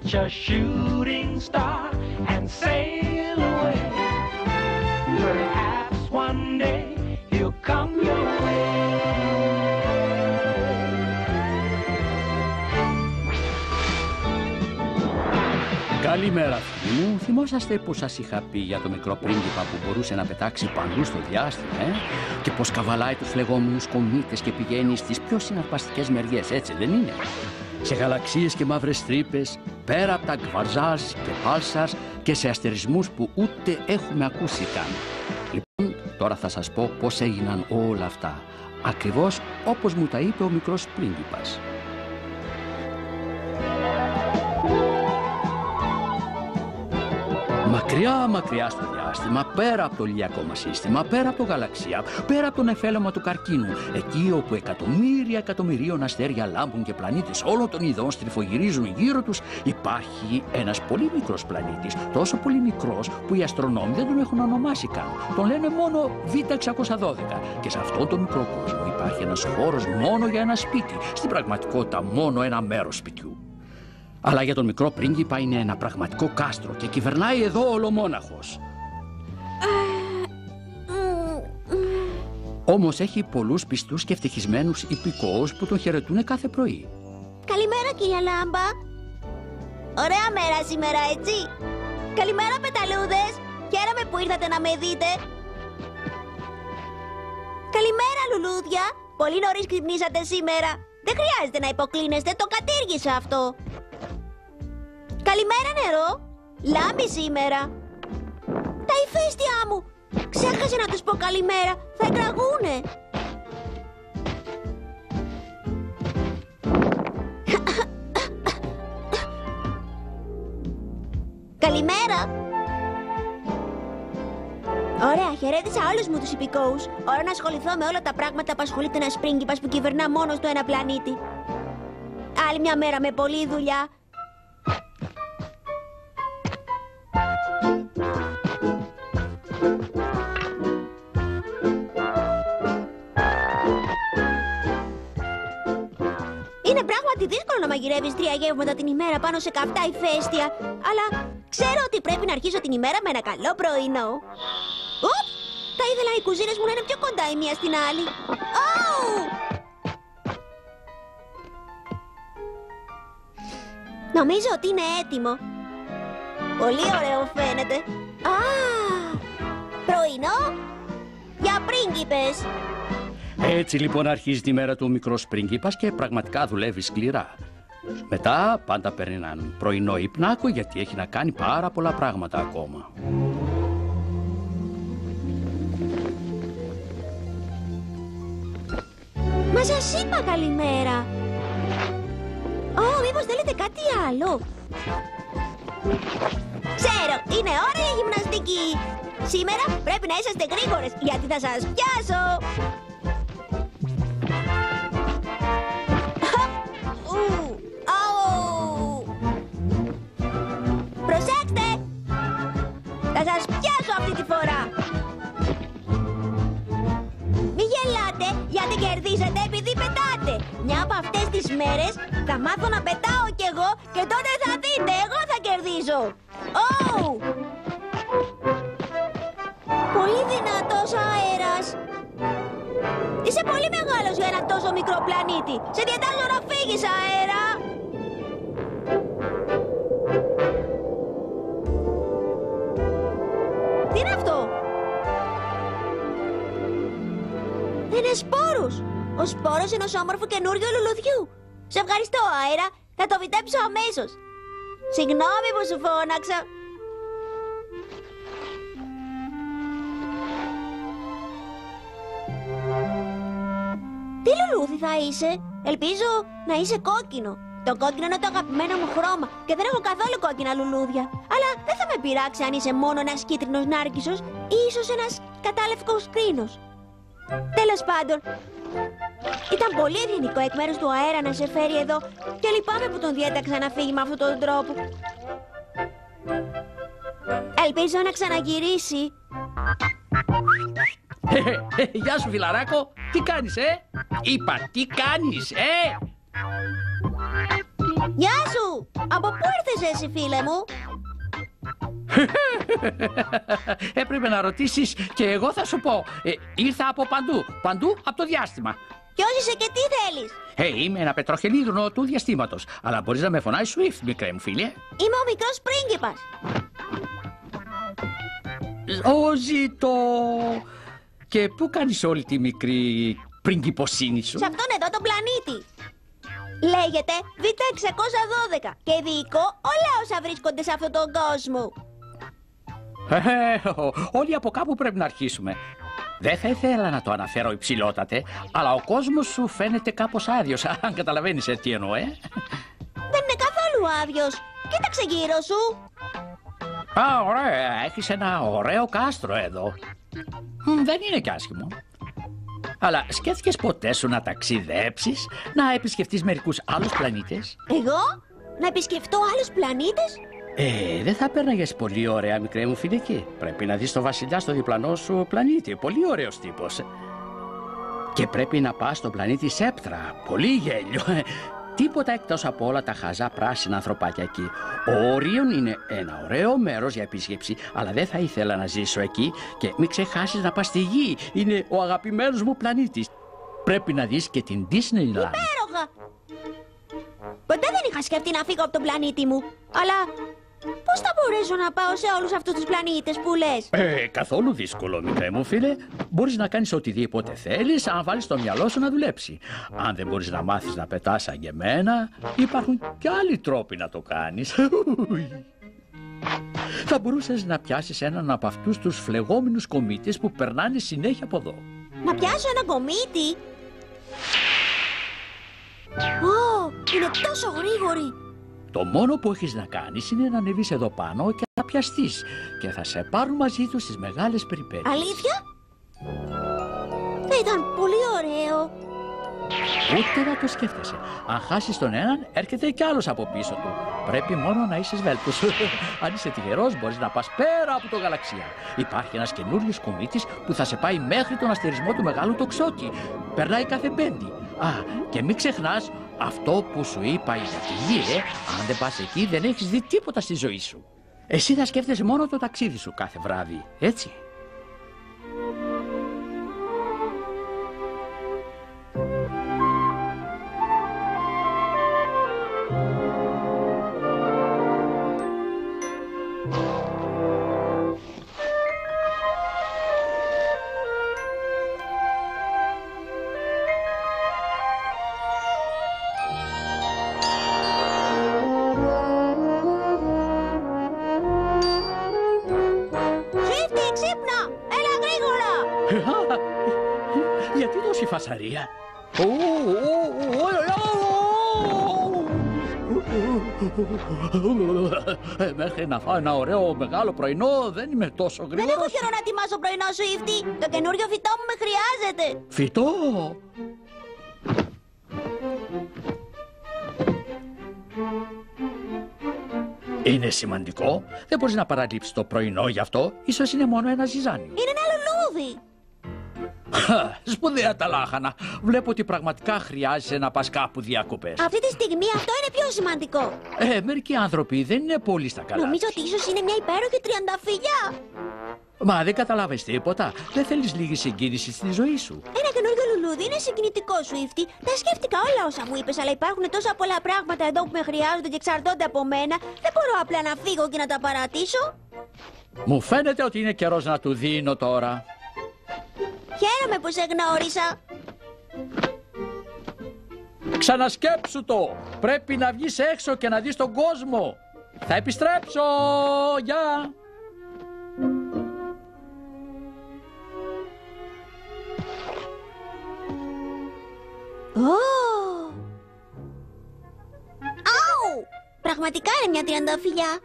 catch a shooting star and sail away. Perhaps one day he'll come your way. Καλημέρα φίλοι μου. Θυμόσαστε πως σας είχα πει για το μικρό πρίγκιπα που μπορούσε να πετάξει παντού στο διάστημα, και πως καβαλάει τους λεγόμενους κομήτες και πηγαίνει στις πιο συναρπαστικές μεριές, έτσι δεν είναι? Σε γαλαξίες και μαύρες τρύπες, πέρα από τα γκβαρζάζ και πάλσαρ και σε αστερισμούς που ούτε έχουμε ακούσει καν. Λοιπόν, τώρα θα σας πω πώς έγιναν όλα αυτά, ακριβώς όπως μου τα είπε ο μικρός πρίγκιπας. Μακριά, μακριά στο διάστημα, πέρα από το ηλιακό μας σύστημα, πέρα από το γαλαξία, πέρα από τον εφέλωμα του καρκίνου, εκεί όπου εκατομμύρια εκατομμυρίων αστέρια λάμπουν και πλανήτες όλων των ειδών στριφογυρίζουν γύρω τους, υπάρχει ένας πολύ μικρός πλανήτης, τόσο πολύ μικρός που οι αστρονόμοι δεν τον έχουν ονομάσει καν. Τον λένε μόνο Β612 και σε αυτόν τον μικρό κόσμο υπάρχει ένας χώρος μόνο για ένα σπίτι, στην πραγματικότητα μόνο ένα μέρος σπιτιού. Αλλά για τον μικρό πρίγκιπα είναι ένα πραγματικό κάστρο και κυβερνάει εδώ ολομόναχος. Όμως έχει πολλούς πιστούς και ευτυχισμένους υπηκόους που τον χαιρετούν κάθε πρωί. Καλημέρα κυρία Λάμπα. Ωραία μέρα σήμερα, έτσι? Καλημέρα πεταλούδες. Χαίρομαι που ήρθατε να με δείτε. Καλημέρα λουλούδια. Πολύ νωρίς ξυπνήσατε σήμερα. Δεν χρειάζεται να υποκλίνεστε, το κατήργησα αυτό. Καλημέρα νερό. Λάμπει σήμερα. Τα ηφαίστειά μου. Ξέχασα να τους πω καλημέρα. Θα εκραγούνε. Καλημέρα. Ωραία, χαιρέτησα όλους μου τους υπηκόους. Ώρα να ασχοληθώ με όλα τα πράγματα που ασχολείται ένας πρίγκιπας που κυβερνά μόνος του ένα πλανήτη. Άλλη μια μέρα με πολλή δουλειά. Είναι πράγματι δύσκολο να μαγειρεύεις 3 γεύματα την ημέρα πάνω σε καυτά ηφαίστεια, αλλά ξέρω ότι πρέπει να αρχίσω την ημέρα με ένα καλό πρωινό. Ουπ! Θα ήθελα οι κουζίνες μου να είναι πιο κοντά η μία στην άλλη. Ωου! Νομίζω ότι είναι έτοιμο. Πολύ ωραίο φαίνεται. Α! Πρωινό για πρίγκιπες. Έτσι λοιπόν αρχίζει τη μέρα του ο μικρός πρίγκιπας και πραγματικά δουλεύει σκληρά. Μετά πάντα παίρνει έναν πρωινό υπνάκο γιατί έχει να κάνει πάρα πολλά πράγματα ακόμα. Μα σας είπα καλημέρα. Μήπως θέλετε κάτι άλλο? Ξέρω, είναι ώρα για γυμναστική. Σήμερα πρέπει να είσαστε γρήγορες γιατί θα σας πιάσω. Προσέξτε! Θα σας πιάσω αυτή τη φορά. Μη γελάτε γιατί κερδίσατε επειδή πετάτε. Μια από αυτές τις μέρες θα μάθω να πετάω κι εγώ και τότε θα δείτε, εγώ θα κερδίζω. Πολύ δυνατός αέρας. Είσαι πολύ μεγάλος για ένα τόσο μικρό πλανήτη. Σε διατάζω να φύγεις, αέρα. Τι είναι αυτό? Είναι σπόρους. Ο σπόρος ενός όμορφου καινούριου λουλουδιού. Σε ευχαριστώ, αέρα. Θα το φυτέψω αμέσως. Συγγνώμη που σου φώναξα. Τι λουλούδι θα είσαι? Ελπίζω να είσαι κόκκινο. Το κόκκινο είναι το αγαπημένο μου χρώμα και δεν έχω καθόλου κόκκινα λουλούδια. Αλλά δεν θα με πειράξει αν είσαι μόνο ένας κίτρινος νάρκισσος ή ίσως ένας κατάλευκος κρίνος. Τέλος πάντων, ήταν πολύ ευγενικό εκ μέρους του αέρα να σε φέρει εδώ και λυπάμαι που τον διέταξα να φύγει με αυτόν τον τρόπο. Ελπίζω να ξαναγυρίσει. Γεια σου φιλαράκο, τι κάνεις Είπα τι κάνεις Γεια σου! Από πού ήρθες εσύ, φίλε μου? Έπρεπε να ρωτήσεις και εγώ θα σου πω. Ήρθα από παντού. Παντού από το διάστημα. Ποιος είσαι και τι θέλεις? Είμαι ένα πετροχελίδρονο του διαστήματος. Αλλά μπορείς να με φωνάεις Swift, μικρέ μου φίλε. Είμαι ο μικρός πρίγκιπας. Ζήτω. Και πού κάνεις όλη τη μικρή πριγκιποσύνη σου? Σε αυτόν εδώ τον πλανήτη. Λέγεται Β612 και διοικώ όλα όσα βρίσκονται σε αυτόν τον κόσμο. Όλοι από κάπου πρέπει να αρχίσουμε. Δεν θα ήθελα να το αναφέρω υψηλότατε, αλλά ο κόσμος σου φαίνεται κάπως άδειος, αν καταλαβαίνεις τι εννοώ, Δεν είναι καθόλου άδειος. Κοίταξε γύρω σου. Ωραία, έχεις ένα ωραίο κάστρο εδώ. Δεν είναι κι άσχημο. Αλλά σκέφτηκες ποτέ σου να ταξιδέψεις, να επισκεφτείς μερικούς άλλους πλανήτες? Εγώ? Να επισκεφτώ άλλους πλανήτες? Δεν θα πέρναγες πολύ ωραία, μικρέ μου φιλική. Πρέπει να δεις τον βασιλιά στο διπλανό σου πλανήτη. Πολύ ωραίος τύπος. Και πρέπει να πας στον πλανήτη Σέπτρα. Πολύ γέλιο. Τίποτα εκτός από όλα τα χαζά πράσινα ανθρωπάκια εκεί. Ο Όριον είναι ένα ωραίο μέρος για επίσκεψη, αλλά δεν θα ήθελα να ζήσω εκεί. Και μην ξεχάσεις να πας στη Γη. Είναι ο αγαπημένος μου πλανήτης. Πρέπει να δεις και την Disneyland. Υπέροχα! Ποτέ δεν είχα σκεφτεί να φύγω από τον πλανήτη μου. Αλλά πώς θα μπορέσω να πάω σε όλους αυτούς τους πλανήτες που λες? Καθόλου δύσκολο, μικρέ μου φίλε. Μπορείς να κάνεις οτιδήποτε θέλεις, αν βάλεις το μυαλό σου να δουλέψει. Αν δεν μπορείς να μάθεις να πετάς σαν και εμένα, υπάρχουν κι άλλοι τρόποι να το κάνεις. Θα μπορούσες να πιάσεις έναν από αυτούς τους φλεγόμενους κομήτες που περνάνε συνέχεια από εδώ. Να πιάσω ένα κομίτη? Είναι τόσο γρήγορη. Το μόνο που έχεις να κάνεις είναι να ανεβείς εδώ πάνω και να πιαστείς. Και θα σε πάρουν μαζί τους στις μεγάλες περιπέτειες. Αλήθεια? Θα ήταν πολύ ωραίο. Ούτε να το σκέφτεσαι. Αν χάσεις τον έναν, έρχεται κι άλλος από πίσω του. Πρέπει μόνο να είσαι σβέλτος. Αν είσαι τυχερός, μπορείς να πας πέρα από το γαλαξία. Υπάρχει ένας καινούριος κομήτης που θα σε πάει μέχρι τον αστερισμό του Μεγάλου Τοξότη. Περνάει κάθε Πέμπτη. Και μην ξεχνάς αυτό που σου είπα για τη Γη, αν δεν πας εκεί, δεν έχεις δει τίποτα στη ζωή σου. Εσύ θα σκέφτεσαι μόνο το ταξίδι σου κάθε βράδυ, έτσι? Γιατί τόση φασαρία? Μέχρι να φάω ένα ωραίο μεγάλο πρωινό δεν είμαι τόσο γρήγορος. Δεν έχω καιρό να ετοιμάσω πρωινό, Swift. Το καινούριο φυτό μου με χρειάζεται. Φυτό? Είναι σημαντικό. Δεν μπορείς να παραλείψεις το πρωινό γι' αυτό. Ίσως είναι μόνο ένα ζυζάνιο. Είναι ένα λουλούδι. Σπουδαία τα λάχανα. Βλέπω ότι πραγματικά χρειάζεσαι να πας κάπου διακοπές. Αυτή τη στιγμή αυτό είναι πιο σημαντικό. Μερικοί άνθρωποι δεν είναι πολύ στα καλά. Νομίζω ότι ίσως είναι μια υπέροχη τριανταφυλλιά. Μα δεν καταλάβεις τίποτα. Δεν θέλεις λίγη συγκίνηση στη ζωή σου. Ένα καινούργιο λουλούδι είναι συγκινητικό, Swift. Τα σκέφτηκα όλα όσα μου είπες, αλλά υπάρχουν τόσα πολλά πράγματα εδώ που με χρειάζονται και εξαρτώνται από μένα. Δεν μπορώ απλά να φύγω και να τα παρατήσω. Μου φαίνεται ότι είναι καιρός να του δίνω τώρα. Χαίρομαι που σε γνώρισα. Ξανασκέψου το. Πρέπει να βγεις έξω και να δεις τον κόσμο. Θα επιστρέψω. Γεια. Αου! Πραγματικά είναι μια τριανταφυλλιά.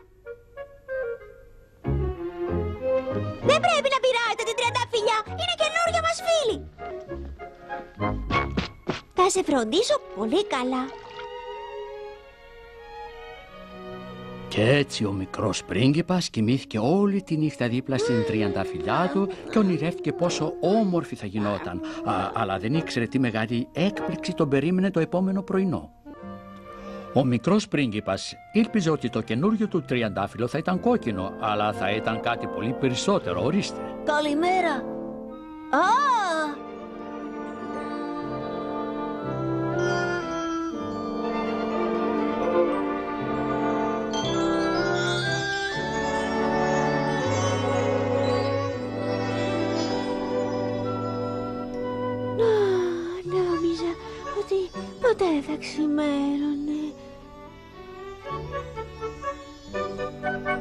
Δεν πρέπει να πειράζετε την τριανταφυλλιά. Είναι καινούργια μας φίλη. Θα σε φροντίσω πολύ καλά. Και έτσι ο μικρός πρίγκιπας κοιμήθηκε όλη τη νύχτα δίπλα στην τριανταφυλλιά του και ονειρεύτηκε πόσο όμορφη θα γινόταν. Αλλά δεν ήξερε τι μεγάλη έκπληξη τον περίμενε το επόμενο πρωινό. Ο μικρός πρίγκιπας ήλπιζε ότι το καινούριο του τριαντάφυλλο θα ήταν κόκκινο, αλλά θα ήταν κάτι πολύ περισσότερο. Ορίστε. Καλημέρα. Α! Νόμιζα ότι ποτέ δεν θα ξημέρωνε.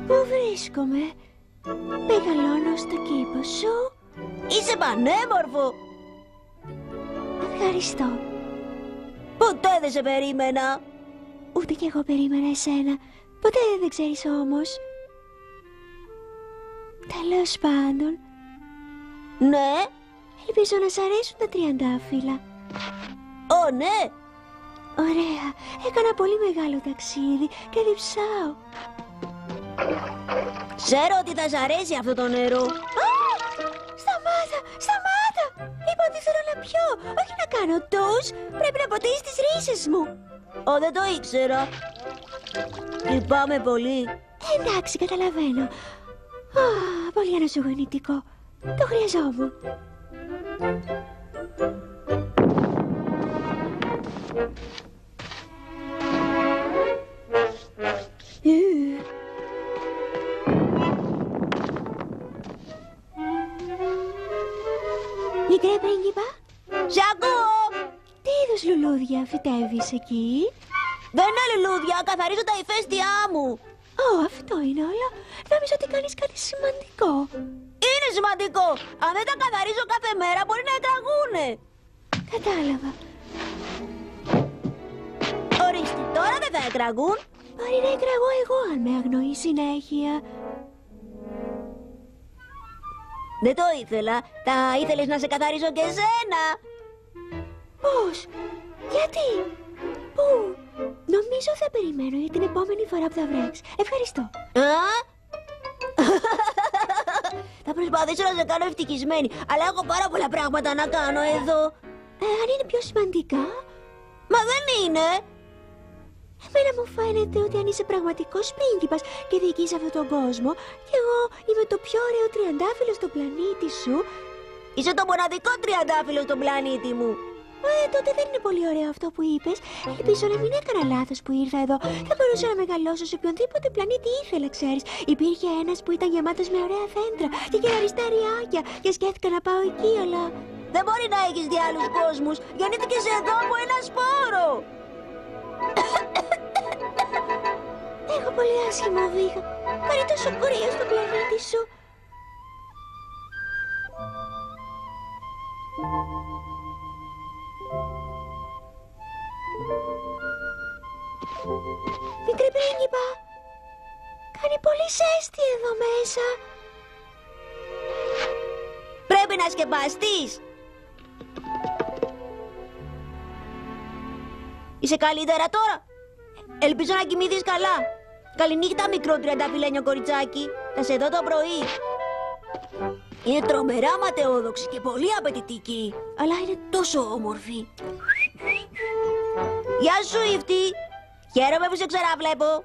Πού βρίσκομαι? Μεγαλώνω στο κήπο σου. Είσαι πανέμορφο. Ευχαριστώ. Ποτέ δεν σε περίμενα. Ούτε κι εγώ περίμενα εσένα. Ποτέ δεν ξέρεις όμως. Τέλος πάντων. Ναι. Ελπίζω να σ' αρέσουν τα τριαντάφυλλα. Ω, ναι. Ωραία. Έκανα πολύ μεγάλο ταξίδι και διψάω. Ξέρω ότι θα σ' αρέσει αυτό το νερό. Α! Σταμάτα! Σταμάτα! Είπα ότι θέλω να πιω. Όχι να κάνω ντους. Πρέπει να ποτίσεις τις ρίζες μου. Ω, δεν το ήξερα. Λυπάμαι πολύ. Εντάξει, καταλαβαίνω. Α, πολύ αναζωογονητικό. Το χρειαζόμουν. Μικρέ πρίγκιπα, σ' ακούω! Τι είδους λουλούδια φυτεύεις εκεί? Δεν είναι λουλούδια, καθαρίζω τα ηφαίστειά μου. Ω, αυτό είναι όλο. Νόμιζα ότι κάνεις κάτι σημαντικό. Είναι σημαντικό! Αν δεν τα καθαρίζω κάθε μέρα μπορεί να εκραγούνε. Κατάλαβα. Ορίστε, τώρα δεν θα εκραγούν. Μπορεί να εκραγώ εγώ αν με αγνοεί συνέχεια. Δεν το ήθελα. Θα ήθελες να σε καθαρίσω και εσένα. Πώς? Γιατί? Πού? Νομίζω θα περιμένω για την επόμενη φορά που θα βρέξει. Ευχαριστώ. Θα προσπαθήσω να σε κάνω ευτυχισμένη, αλλά έχω πάρα πολλά πράγματα να κάνω εδώ. Αν είναι πιο σημαντικά? Μα δεν είναι. Εμένα μου φαίνεται ότι αν είσαι πραγματικός πρίγκιπας και διοικείς αυτόν τον κόσμο, και εγώ είμαι το πιο ωραίο τριαντάφυλλο στον πλανήτη σου. Είσαι το μοναδικό τριαντάφυλλο στον πλανήτη μου. Τότε δεν είναι πολύ ωραίο αυτό που είπες. Ελπίζω να μην έκανα λάθος που ήρθα εδώ. Θα μπορούσα να μεγαλώσω σε οποιονδήποτε πλανήτη ήθελα, ξέρεις. Υπήρχε ένας που ήταν γεμάτος με ωραία δέντρα και γυαριστά ριάκια και σκέφτηκα να πάω εκεί, αλλά δεν μπορεί να έχεις δει άλλους κόσμους. Γεννήθηκες εδώ από ένα σπόρο. Έχω πολύ άσχημο βήχα. Πάρει τόσο κρύο στο πλανήτη σου. Μικρή πρίγκιπα, κάνει πολύ ζέστη εδώ μέσα. Πρέπει να σκεπαστείς. Είσαι καλύτερα τώρα? Ελπίζω να κοιμηθείς καλά. Καληνύχτα, μικρό τριανταφυλλένιο κοριτσάκι. Θα σε δω το πρωί. Είναι τρομερά ματαιόδοξη και πολύ απαιτητική, αλλά είναι τόσο όμορφη. Γεια σου, Ήφτη. Χαίρομαι που σε ξαναβλέπω.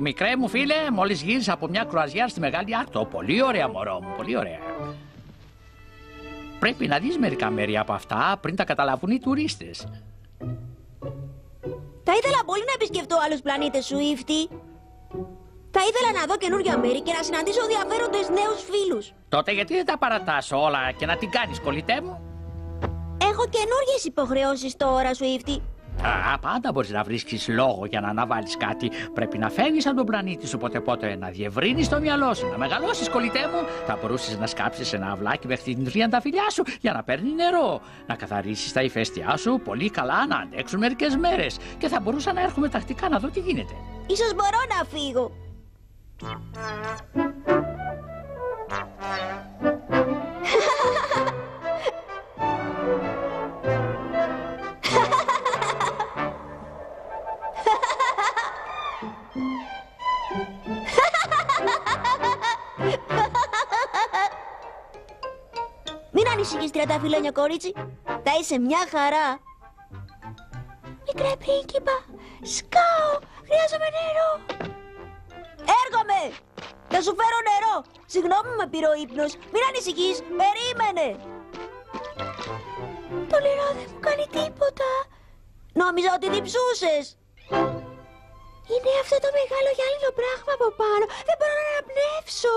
Μικρέ μου φίλε, μόλις γύρισα από μια κρουαζιέρα στη Μεγάλη Άρκτο. Πολύ ωραία, μωρό μου, πολύ ωραία. Πρέπει να δεις μερικά μέρη από αυτά πριν τα καταλάβουν οι τουρίστες. Θα ήθελα πολύ να επισκεφτώ άλλους πλανήτες σου, Ήφτη. Θα ήθελα να δω καινούργια μέρη και να συναντήσω ενδιαφέροντες νέους φίλους. Τότε γιατί δεν τα παρατάς όλα και να την κάνεις, κολλητέ μου? Έχω καινούργιες υποχρεώσεις τώρα, σου, Ήφτη. Πάντα μπορείς να βρίσκεις λόγο για να αναβάλεις κάτι. Πρέπει να φεύγεις από τον πλανήτη σου πότε, να διευρύνεις το μυαλό σου, να μεγαλώσεις, κολλητέ μου. Θα μπορούσες να σκάψεις ένα αυλάκι μέχρι την τριανταφυλλιά σου για να παίρνει νερό. Να καθαρίσεις τα ηφαίστειά σου πολύ καλά, να αντέξουν μερικές μέρες. Και θα μπορούσα να έρχομαι τακτικά να δω τι γίνεται. Ίσως μπορώ να φύγω. Μην ανησυχείς, τριανταφυλλένιο κορίτσι. Θα είσαι μια χαρά. Μικρέ πρίγκιπα, Σκάω! Χρειάζομαι νερό! Έρχομαι! Θα σου φέρω νερό! Συγγνώμη, με πήρε ο ύπνος. Μην ανησυχείς, περίμενε! Το νερό δεν μου κάνει τίποτα. Νόμιζα ότι διψούσες. Είναι αυτό το μεγάλο γυάλινο πράγμα από πάνω. Δεν μπορώ να αναπνεύσω.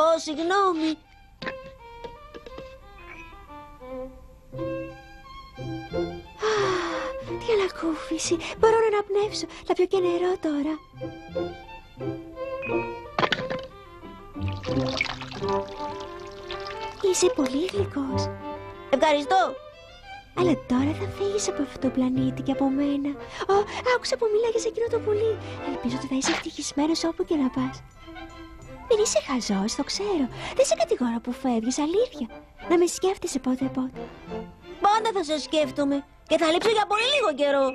Ω, συγγνώμη. Τι ανακούφιση. Μπορώ να αναπνεύσω. Θα πιω και νερό τώρα. Είσαι πολύ γλυκός. Ευχαριστώ. Αλλά τώρα θα φύγεις από αυτό το πλανήτη και από μένα. Άκουσα που μίλαγες εκείνο το πουλί. Ελπίζω ότι θα είσαι ευτυχισμένος όπου και να πας. Δεν είσαι χαζός, το ξέρω. Δεν σε κατηγορώ που φεύγεις, αλήθεια. Να με σκέφτεσαι πότε-πότε. Πάντα θα σε σκέφτομαι. Και θα λείψω για πολύ λίγο καιρό.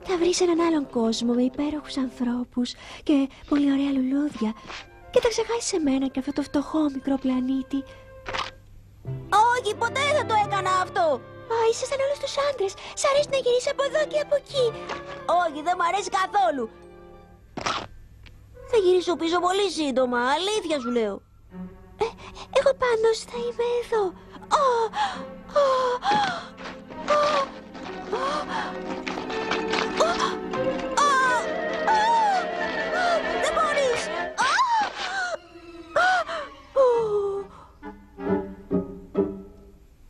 Θα βρεις έναν άλλον κόσμο με υπέροχους ανθρώπους και πολύ ωραία λουλούδια. Και θα ξεχάσεις εμένα και αυτό το φτωχό μικρό πλανήτη. Όχι, ποτέ δεν θα το έκανα αυτό. Είσαι σαν όλους τους άντρες. Σ' αρέσει να γυρίσεις από εδώ και από εκεί. Όχι, δεν μ' αρέσει καθόλου. Θα γυρίσω πίσω πολύ σύντομα, αλήθεια σου λέω. Εγώ πάντως θα είμαι εδώ. Δεν μπορείς.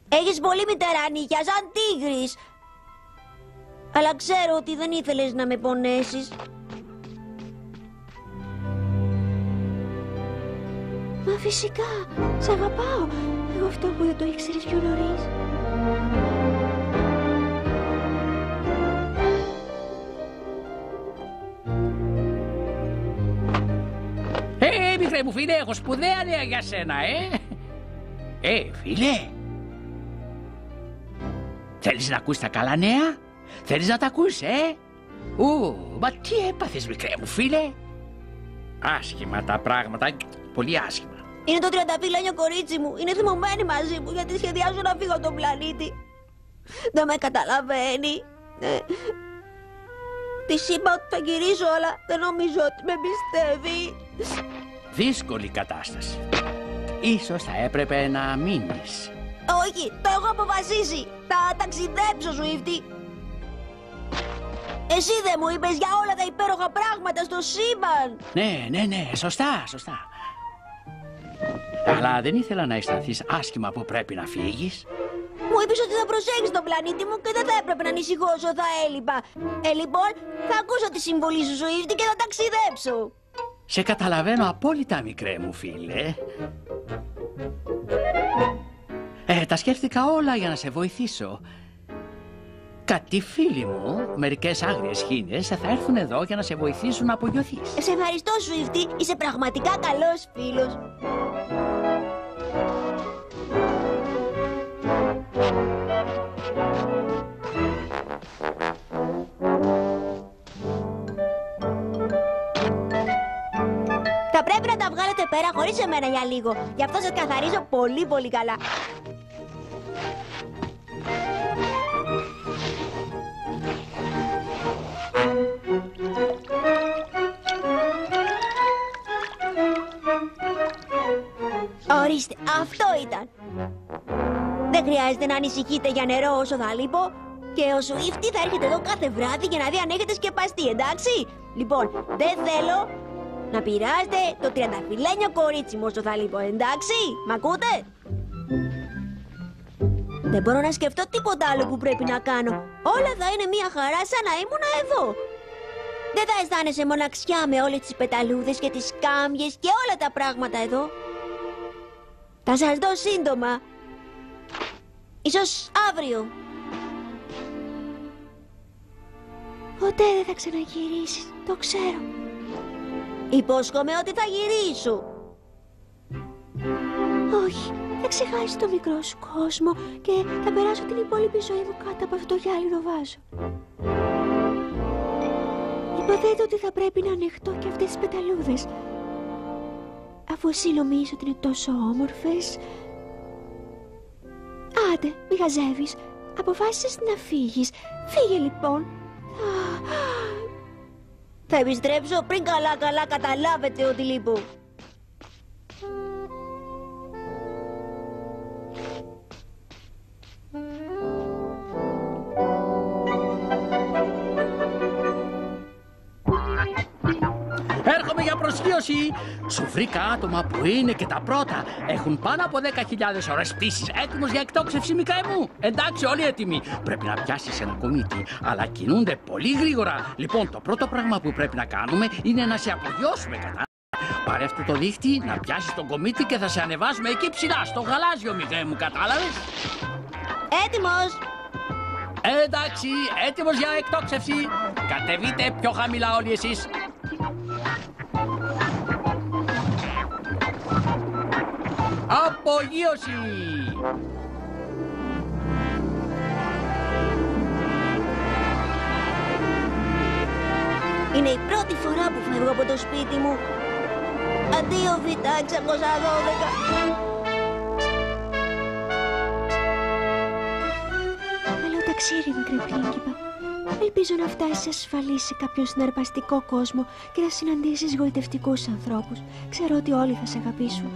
Έχεις πολύ μητέρα νύχια, σαν τίγρης. Αλλά ξέρω ότι δεν ήθελες να με πονέσεις. Μα φυσικά, σ' αγαπάω. Εγώ αυτό που δεν το ήξερες πιο νωρίς. Μικρέ μου φίλε, έχω σπουδαία νέα για σένα, φίλε. Θέλεις να ακούσεις τα καλά νέα? Θέλεις να τα ακούσεις, μα τι έπαθες, μικρέ μου φίλε? Άσχημα τα πράγματα, πολύ άσχημα. Είναι το 30 κορίτσι μου. Είναι θυμωμένη μαζί μου γιατί σχεδιάζω να φύγω από τον πλανήτη. Δεν με καταλαβαίνει. Της είπα ότι θα γυρίσω, αλλά δεν νομίζω ότι με πιστεύει. Δύσκολη κατάσταση. Ίσως θα έπρεπε να μείνεις. Όχι, το έχω αποφασίσει. Θα ταξιδέψω, Σουίφτη. Εσύ δεν μου είπες για όλα τα υπέροχα πράγματα στο σύμπαν? Ναι, σωστά. Αλλά δεν ήθελα να αισθανθείς άσχημα που πρέπει να φύγεις. Μου είπες ότι θα προσέχεις τον πλανήτη μου και δεν θα έπρεπε να ανησυχώ όσο θα έλειπα. Λοιπόν, θα ακούσω τη συμβολή σου, Σουίφτη, και θα ταξιδέψω. Σε καταλαβαίνω απόλυτα, μικρέ μου φίλε. Τα σκέφτηκα όλα για να σε βοηθήσω. Κάτι φίλοι μου, μερικές άγριες χήνες, θα έρθουν εδώ για να σε βοηθήσουν να απογειωθείς. Σε ευχαριστώ, Σουίφτη. Είσαι πραγματικά καλός φίλος. Θα πρέπει να τα βγάλετε πέρα χωρίς εμένα για λίγο. Γι' αυτό σας καθαρίζω πολύ πολύ καλά. Ορίστε, αυτό ήταν. Δεν χρειάζεται να ανησυχείτε για νερό όσο θα λείπω. Και ο Σουίφτη θα έρχεται εδώ κάθε βράδυ για να δει αν έχετε σκεπαστεί, εντάξει? Λοιπόν, δεν θέλω να πειράζετε το 30 κορίτσι μου όσο θα λείπω, εντάξει? Μ' ακούτε? Δεν μπορώ να σκεφτώ τίποτα άλλο που πρέπει να κάνω. Όλα θα είναι μια χαρά σαν να ήμουν εδώ. Δεν θα αισθάνεσαι μοναξιά με όλες τις πεταλούδες και τις κάμιες και όλα τα πράγματα εδώ. Θα σας δω σύντομα. Ίσως αύριο. Ποτέ δεν θα ξαναγυρίσεις, το ξέρω. Υπόσχομαι ότι θα γυρίσω. Όχι, θα ξεχάσεις το μικρό σου κόσμο και θα περάσω την υπόλοιπη ζωή μου κάτω από αυτό το γυάλινο βάζο. Υποθέτω ότι θα πρέπει να ανεχτώ και αυτές τις πεταλούδες. Αφού εσύ νομίζεις ότι είναι τόσο όμορφες. Άντε, μη χαζεύεις. Αποφάσισες να φύγεις. Φύγε λοιπόν. Θα επιστρέψω πριν καλά καταλάβετε ότι λείπω. Έρχομαι για προσγείωση. Σου βρήκα άτομα που είναι και τα πρώτα. Έχουν πάνω από 10.000 ώρες πτήσης. Έτοιμος για εκτόξευση, Μικαέ μου. Εντάξει, όλοι έτοιμοι. Πρέπει να πιάσεις ένα κομίτι, αλλά κινούνται πολύ γρήγορα. Λοιπόν, το πρώτο πράγμα που πρέπει να κάνουμε είναι να σε απογειώσουμε, κατά. Πάρε αυτό το δίχτυ, να πιάσεις τον κομίτι και θα σε ανεβάσουμε εκεί ψηλά, στο γαλάζιο, Μικαέ μου, κατάλαβες? Έτοιμος. Εντάξει, έτοιμος για εκτόξευση. Κατεβείτε πιο χαμηλά όλοι εσείς. Απογείωση! Είναι η πρώτη φορά που φεύγω από το σπίτι μου. Αντίο Β' 612. Καλό ταξίδι, μικρή πρίγκιπα. Ελπίζω να φτάσεις ασφαλής σε κάποιον συναρπαστικό κόσμο και να συναντήσεις γοητευτικούς ανθρώπους. Ξέρω ότι όλοι θα σε αγαπήσουν.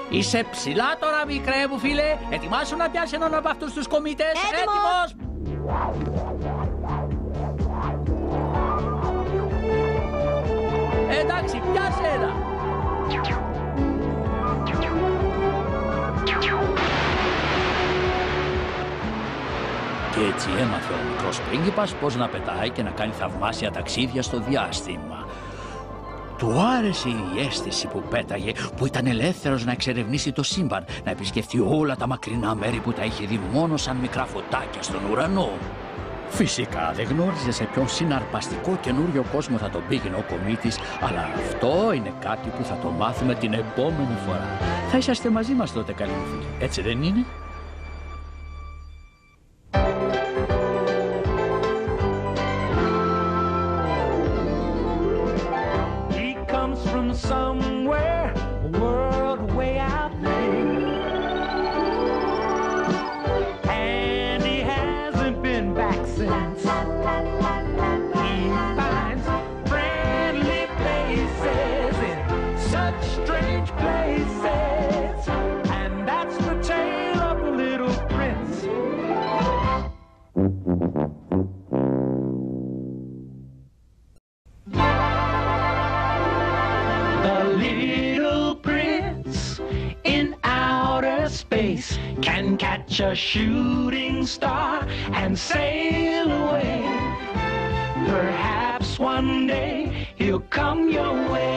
Είσαι ψηλά τώρα, μικρέ μου φίλε. Ετοιμάσου να πιάσει έναν από αυτούς τους κομίτες. Έτοιμος! Εντάξει, πιάσε ένα. Και έτσι έμαθε ο μικρός πρίγκιπας πώς να πετάει και να κάνει θαυμάσια ταξίδια στο διάστημα. Του άρεσε η αίσθηση που πέταγε, που ήταν ελεύθερος να εξερευνήσει το σύμπαν, να επισκεφτεί όλα τα μακρινά μέρη που τα είχε δει μόνο σαν μικρά φωτάκια στον ουρανό. Φυσικά δεν γνώριζε σε ποιον συναρπαστικό καινούριο κόσμο θα τον πήγαινε ο κομίτης, αλλά αυτό είναι κάτι που θα το μάθουμε την επόμενη φορά. Θα είσαστε μαζί μας τότε, καλοί μου φίλοι, έτσι δεν είναι? Somewhere, a world way out there, and he hasn't been back since. He finds friendly faces in such strange places, and that's the tale of the little prince. Can catch a shooting star and sail away. Perhaps one day he'll come your way.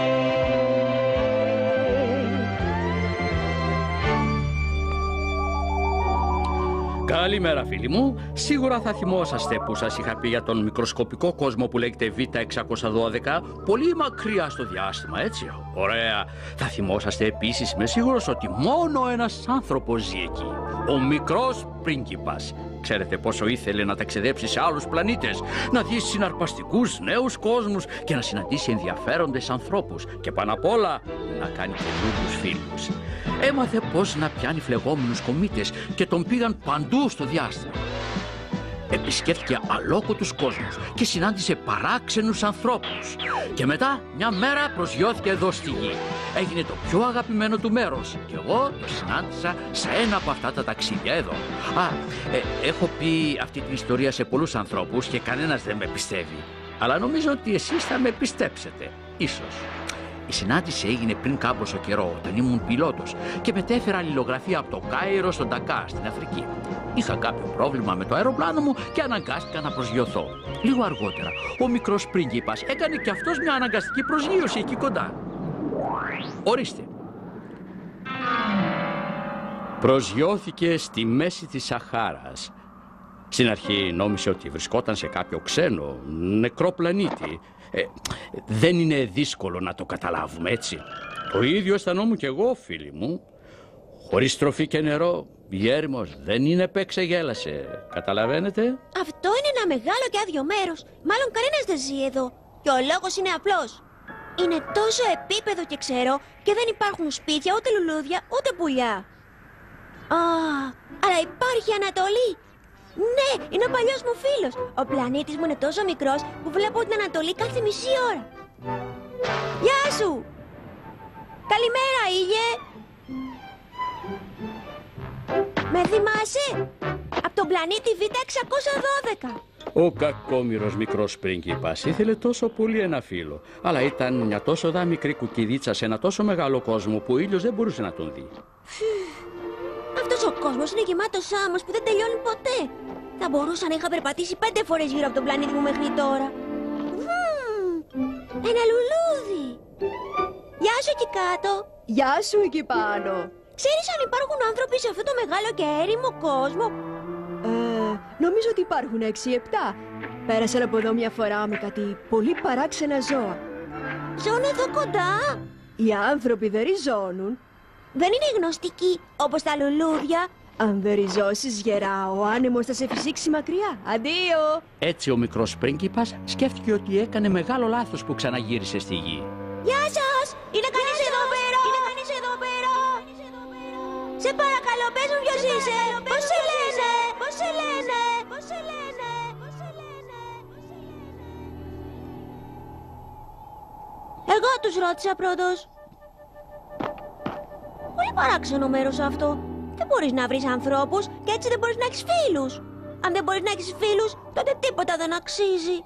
Καλημέρα φίλοι μου. Σίγουρα θα θυμόσαστε που σας είχα πει για τον μικροσκοπικό κόσμο που λέγεται Β612, πολύ μακριά στο διάστημα, έτσι? Ωραία. Θα θυμόσαστε επίσης, είμαι σίγουρος, ότι μόνο ένας άνθρωπος ζει εκεί. Ο μικρός πρίγκιπας. Ξέρετε πόσο ήθελε να ταξιδέψει σε άλλους πλανήτες, να δει συναρπαστικούς νέους κόσμους και να συναντήσει ενδιαφέροντες ανθρώπους και πάνω απ' όλα να κάνει καινούριους φίλους. Έμαθε πώς να πιάνει φλεγόμενους κομίτες και τον πήγαν παντού στο διάστημα. Επισκέφθηκε αλόκοτους κόσμους και συνάντησε παράξενους ανθρώπους. Και μετά μια μέρα προσγειώθηκε εδώ στη γη. Έγινε το πιο αγαπημένο του μέρος και εγώ το συνάντησα σε ένα από αυτά τα ταξίδια εδώ. Έχω πει αυτή την ιστορία σε πολλούς ανθρώπους και κανένας δεν με πιστεύει. Αλλά νομίζω ότι εσείς θα με πιστέψετε, ίσως. Η συνάντηση έγινε πριν κάμποσο καιρό, όταν ήμουν πιλότος και μετέφερα αλληλογραφία από το Κάιρο στον Ντακάρ στην Αφρική. Είχα κάποιο πρόβλημα με το αεροπλάνο μου και αναγκάστηκα να προσγειωθώ. Λίγο αργότερα, ο μικρός πρίγκιπας έκανε και αυτός μια αναγκαστική προσγείωση εκεί κοντά. Ορίστε. Προσγειώθηκε στη μέση της Σαχάρας. Στην αρχή νόμισε ότι βρισκόταν σε κάποιο ξένο, νεκρό πλανήτη. Δεν είναι δύσκολο να το καταλάβουμε, έτσι? Το ίδιο αισθανόμουν κι εγώ, φίλοι μου. Χωρίς τροφή και νερό, η έρημος δεν είναι παίξε γέλασε. Καταλαβαίνετε? Αυτό είναι ένα μεγάλο και άδειο μέρος. Μάλλον κανένας δεν ζει εδώ. Και ο λόγος είναι απλός. Είναι τόσο επίπεδο και ξερό και δεν υπάρχουν σπίτια, ούτε λουλούδια, ούτε πουλιά. Α, αλλά υπάρχει Ανατολή. Ναι, είναι ο παλιός μου φίλος. Ο πλανήτης μου είναι τόσο μικρός που βλέπω την Ανατολή κάθε μισή ώρα. Γεια σου! Καλημέρα, ήλιε! Με θυμάσαι? Από τον πλανήτη Β612. Ο κακόμοιρος μικρός πρίγκιπας ήθελε τόσο πολύ ένα φίλο, αλλά ήταν μια τόσο μικρή κουκκιδίτσα σε ένα τόσο μεγάλο κόσμο που ο ήλιος δεν μπορούσε να τον δει. Αυτός ο κόσμος είναι γεμάτος άμμος που δεν τελειώνει ποτέ. Θα μπορούσα να είχα περπατήσει 5 φορές γύρω από τον πλανήτη μου μέχρι τώρα. Ένα λουλούδι. Γεια σου εκεί κάτω. Γεια σου εκεί πάνω. Ξέρεις αν υπάρχουν άνθρωποι σε αυτό το μεγάλο και έρημο κόσμο? Νομίζω ότι υπάρχουν 6-7. Πέρασαν από εδώ μια φορά με κάτι πολύ παράξενα ζώα. Ζουν εδώ κοντά? Οι άνθρωποι δεν ριζώνουν. Δεν είναι γνωστικοί όπως τα λουλούδια? Αν δεν ριζώσεις γερά, ο άνεμος θα σε φυσήξει μακριά. Αντίο! Έτσι ο μικρός πρίγκιπας σκέφτηκε ότι έκανε μεγάλο λάθος που ξαναγύρισε στη γη. Γεια σας! Είναι κανείς εδώ πέρα? Είναι κανείς εδώ πέρα? Σε παρακαλώ, πες μου ποιος είσαι! Πώς σε λένε? Πώς σε λένε? Πώς σε λένε? Εγώ τους ρώτησα πρώτος. Πολύ παράξενο μέρος αυτό. Δεν μπορείς να βρεις ανθρώπους και έτσι δεν μπορείς να έχεις φίλους. Αν δεν μπορείς να έχεις φίλους, τότε τίποτα δεν αξίζει.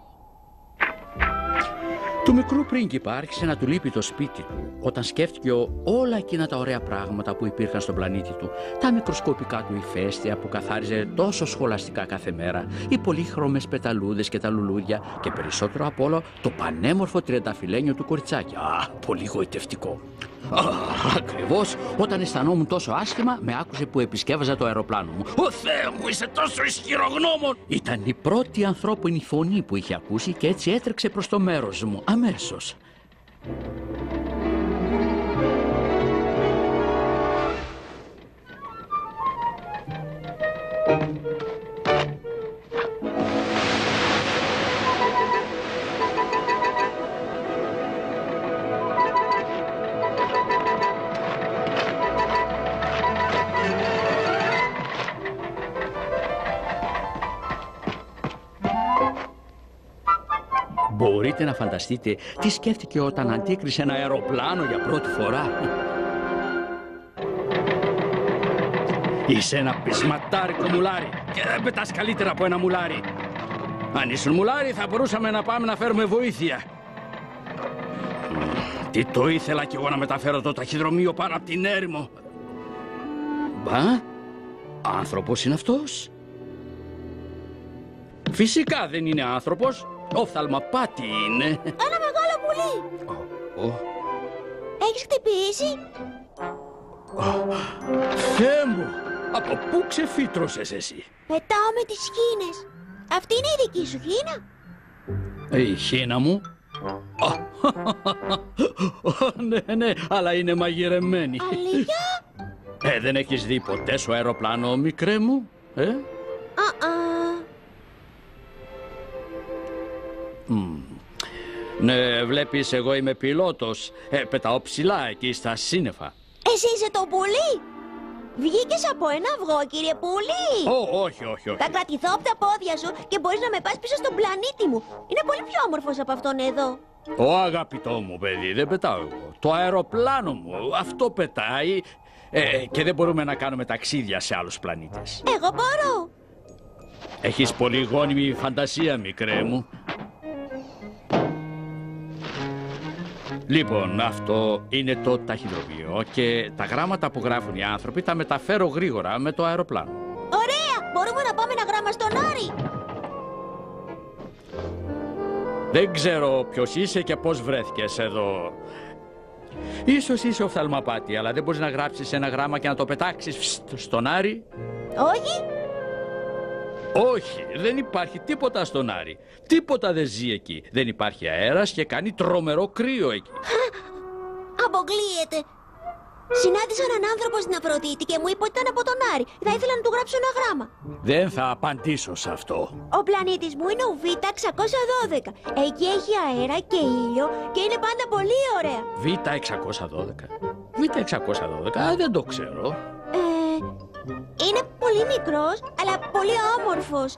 Του μικρού πρίγκιπα άρχισε να του λείπει το σπίτι του όταν σκέφτηκε όλα εκείνα τα ωραία πράγματα που υπήρχαν στον πλανήτη του. Τα μικροσκοπικά του ηφαίστεια που καθάριζε τόσο σχολαστικά κάθε μέρα, οι πολύχρωμες πεταλούδες και τα λουλούδια και περισσότερο απ' όλο το πανέμορφο τριανταφυλλένιο του κοριτσάκι. Α, πολύ γοητευτικό. Ακριβώς όταν αισθανόμουν τόσο άσχημα, με άκουσε που επισκέβαζα το αεροπλάνο μου. «Ω Θεέ μου, είσαι τόσο ισχυρογνώμων!» Ήταν η πρώτη ανθρώπινη φωνή που είχε ακούσει και έτσι έτρεξε προς το μέρος μου αμέσως. Μπορείτε να φανταστείτε τι σκέφτηκε όταν αντίκρισε ένα αεροπλάνο για πρώτη φορά. Είσαι ένα πεισματάρικο μουλάρι και δεν πετάς καλύτερα από ένα μουλάρι. Αν ήσουν μουλάρι θα μπορούσαμε να πάμε να φέρουμε βοήθεια. Τι το ήθελα κι εγώ να μεταφέρω το ταχυδρομείο πάνω από την έρημο. Μπα, άνθρωπος είναι αυτός? Φυσικά δεν είναι άνθρωπος. Οφθαλμαπάτη είναι. Ένα μεγάλο πουλί. Έχεις χτυπήσει? Θεέ μου, από πού ξεφύτρωσες εσύ? Πετάω με τις χήνες. Αυτή είναι η δική σου χήνα? Η χήνα μου? Ναι, αλλά είναι μαγειρεμένη. Αλήθεια? Δεν έχεις δει ποτέ σου αεροπλάνο, μικρέ μου? Ναι, βλέπεις, εγώ είμαι πιλότος. Πετάω ψηλά εκεί στα σύννεφα. Εσύ είσαι το πουλί? Βγήκες από ένα αυγό, κύριε πουλί? Όχι. Θα κρατηθώ από τα πόδια σου και μπορείς να με πας πίσω στον πλανήτη μου. Είναι πολύ πιο όμορφος από αυτόν εδώ. Ο αγαπητό μου παιδί, δεν πετάω εγώ. Το αεροπλάνο μου, αυτό πετάει. Και δεν μπορούμε να κάνουμε ταξίδια σε άλλους πλανήτες. Εγώ μπορώ. Έχεις πολύ γόνιμη φαντασία, μικρέ μου. Λοιπόν, αυτό είναι το ταχυδρομείο και τα γράμματα που γράφουν οι άνθρωποι τα μεταφέρω γρήγορα με το αεροπλάνο. Ωραία! Μπορούμε να πάμε ένα γράμμα στον Άρη. Δεν ξέρω ποιος είσαι και πώς βρέθηκες εδώ. Ίσως είσαι οφθαλμαπάτη, αλλά δεν μπορείς να γράψεις ένα γράμμα και να το πετάξεις στον Άρη. Όχι. Όχι, δεν υπάρχει τίποτα στον Άρη. Τίποτα δεν ζει εκεί. Δεν υπάρχει αέρας και κάνει τρομερό κρύο εκεί. Αποκλείεται. Συνάντησα έναν άνθρωπο στην Αφροδίτη και μου είπε ότι ήταν από τον Άρη. Θα ήθελα να του γράψω ένα γράμμα. Δεν θα απαντήσω σε αυτό. Ο πλανήτης μου είναι ο Β612. Εκεί έχει αέρα και ήλιο και είναι πάντα πολύ ωραία. Β612. Β612, δεν το ξέρω. Είναι πολύ μικρός, αλλά πολύ όμορφος.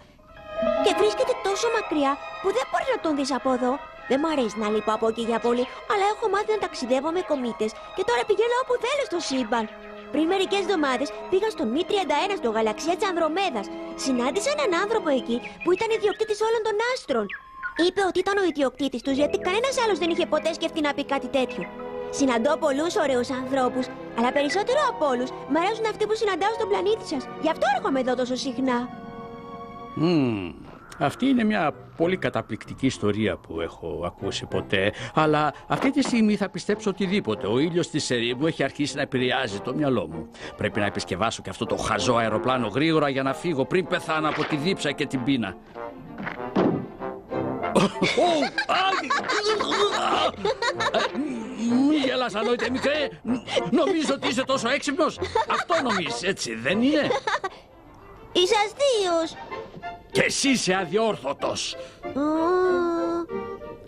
Και βρίσκεται τόσο μακριά που δεν μπορεί να τον δεις από εδώ. Δεν μ' αρέσει να λείπω από εκεί για πολύ, αλλά έχω μάθει να ταξιδεύω με κομήτες και τώρα πηγαίνω όπου θέλω στο σύμπαν. Πριν μερικές εβδομάδες πήγα στον Μη 31 στο γαλαξία της Ανδρομέδας. Συνάντησα έναν άνθρωπο εκεί που ήταν ιδιοκτήτης όλων των άστρων. Είπε ότι ήταν ο ιδιοκτήτης τους γιατί κανένας άλλος δεν είχε ποτέ σκεφτεί να πει κάτι τέτοιο. Συναντώ πολλούς ωραίους ανθρώπους, αλλά περισσότερο από όλους μ' αρέσουν αυτοί που συναντάω στον πλανήτη σας. Γι' αυτό έρχομαι εδώ τόσο συχνά. Αυτή είναι μια πολύ καταπληκτική ιστορία που έχω ακούσει ποτέ, αλλά αυτή τη στιγμή θα πιστέψω οτιδήποτε. Ο ήλιος της ερήμου έχει αρχίσει να επηρεάζει το μυαλό μου. Πρέπει να επισκευάσω και αυτό το χαζό αεροπλάνο γρήγορα για να φύγω πριν πεθάνω από τη δίψα και την πείνα. Μη γελάς, ανόητε μικρέ. Νομίζω ότι είσαι τόσο έξυπνος. Αυτό νομίζεις, έτσι δεν είναι? Είσαι αστείος. Και εσύ είσαι αδιόρθωτος.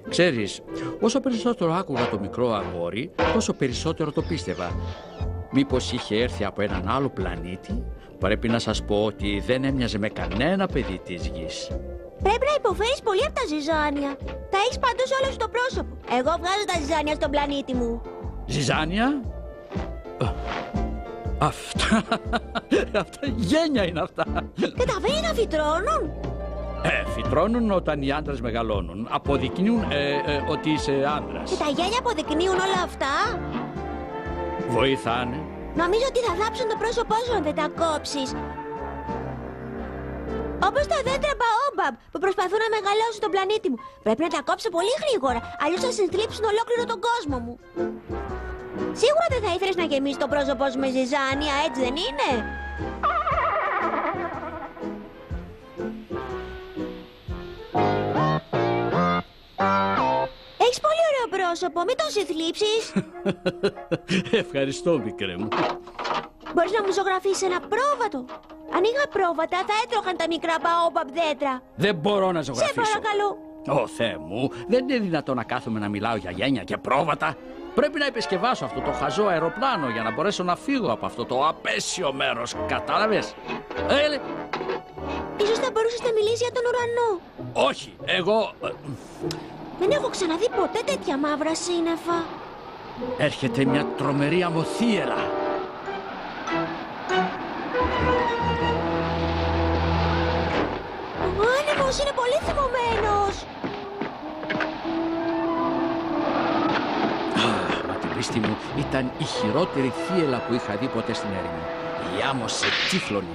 Ξέρεις, όσο περισσότερο άκουγα το μικρό αγόρι, τόσο περισσότερο το πίστευα. Μήπως είχε έρθει από έναν άλλο πλανήτη? Πρέπει να σας πω ότι δεν έμοιαζε με κανένα παιδί της γης. Πρέπει να υποφέρεις πολύ από τα ζυζάνια. Τα έχεις παντού σε όλο στο πρόσωπο. Εγώ βγάζω τα ζυζάνια στον πλανήτη μου. Ζυζάνια? Αυτά γένια είναι αυτά. Και τα βέλη να φυτρώνουν. Φυτρώνουν όταν οι άντρες μεγαλώνουν. Αποδεικνύουν ότι είσαι άντρας. Και τα γένια αποδεικνύουν όλα αυτά. Βοηθάνε. Νομίζω ότι θα θάψουν το πρόσωπό σου αν δεν τα κόψεις. Όπως τα δέντρα μπαόμπαμπ που προσπαθούν να μεγαλώσουν τον πλανήτη μου. Πρέπει να τα κόψω πολύ γρήγορα, αλλιώς θα συντρίψουν ολόκληρο τον κόσμο μου. Σίγουρα δεν θα ήθελες να γεμίσεις το πρόσωπό σου με ζυζάνια, έτσι δεν είναι? Έχεις πολύ ωραίο πρόσωπο, μην το συθλίψεις. Ευχαριστώ, μικρέ μου. Μπορείς να μου ζωγραφίσεις ένα πρόβατο? Αν είχα πρόβατα θα έτρωχαν τα μικρά μπαόμπαμπ δέντρα. Δεν μπορώ να ζωγραφίσω. Σε παρακαλώ. Ω Θεέ μου, δεν είναι δυνατόν να κάθομαι να μιλάω για γένια και πρόβατα. Πρέπει να επισκευάσω αυτό το χαζό αεροπλάνο για να μπορέσω να φύγω από αυτό το απέσιο μέρος. Κατάλαβες? Ίσως θα μπορούσες να μιλήσεις για τον ουρανό. Όχι, εγώ... Δεν έχω ξαναδεί ποτέ τέτοια μαύρα σύννεφα. Έρχεται μια τρομερή αμοθίελα. Ο άνεμος είναι πολύ θυμωμένος. Μα την πίστη μου ήταν η χειρότερη θύελα που είχα δει ποτέ στην έρημο. Η άμμος σε τύφλωνε.